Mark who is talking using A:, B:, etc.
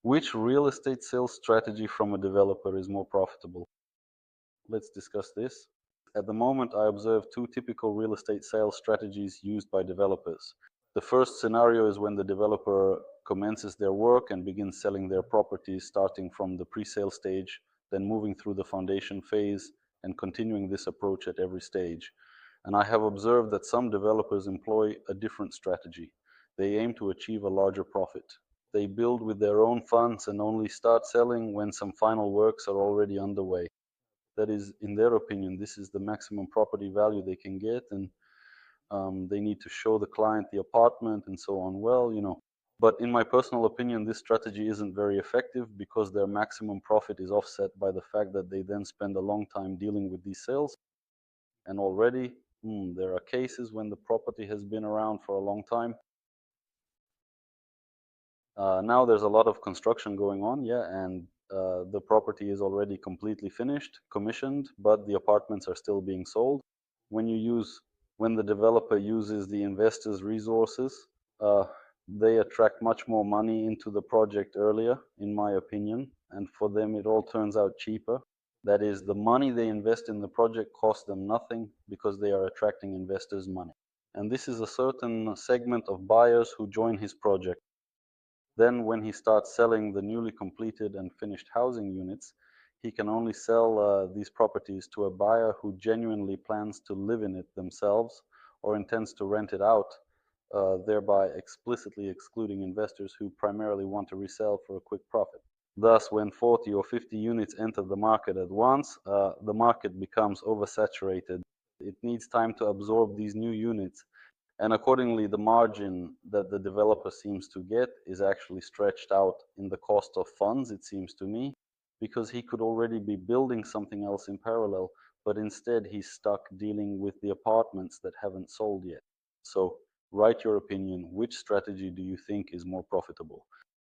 A: Which real estate sales strategy from a developer is more profitable? Let's discuss this. At the moment, I observe two typical real estate sales strategies used by developers. The first scenario is when the developer commences their work and begins selling their properties, starting from the pre-sale stage, then moving through the foundation phase and continuing this approach at every stage. And I have observed that some developers employ a different strategy. They aim to achieve a larger profit. They build with their own funds and only start selling when some final works are already underway. That is, in their opinion, this is the maximum property value they can get, and they need to show the client the apartment and so on. Well, but in my personal opinion, this strategy isn't very effective because their maximum profit is offset by the fact that they then spend a long time dealing with these sales. And already, there are cases when the property has been around for a long time. Now there's a lot of construction going on, yeah, and the property is already completely finished, commissioned, but the apartments are still being sold. When you use, when the developer uses the investor's resources, uh, they attract much more money into the project earlier, in my opinion, and for them it all turns out cheaper. That is, the money they invest in the project costs them nothing because they are attracting investors' money. And this is a certain segment of buyers who join his project. Then when he starts selling the newly completed and finished housing units, he can only sell these properties to a buyer who genuinely plans to live in it themselves or intends to rent it out, thereby explicitly excluding investors who primarily want to resell for a quick profit. Thus, when 40 or 50 units enter the market at once, the market becomes oversaturated. It needs time to absorb these new units, and accordingly, the margin that the developer seems to get is actually stretched out in the cost of funds, it seems to me, because he could already be building something else in parallel, but instead he's stuck dealing with the apartments that haven't sold yet. So, write your opinion. Which strategy do you think is more profitable?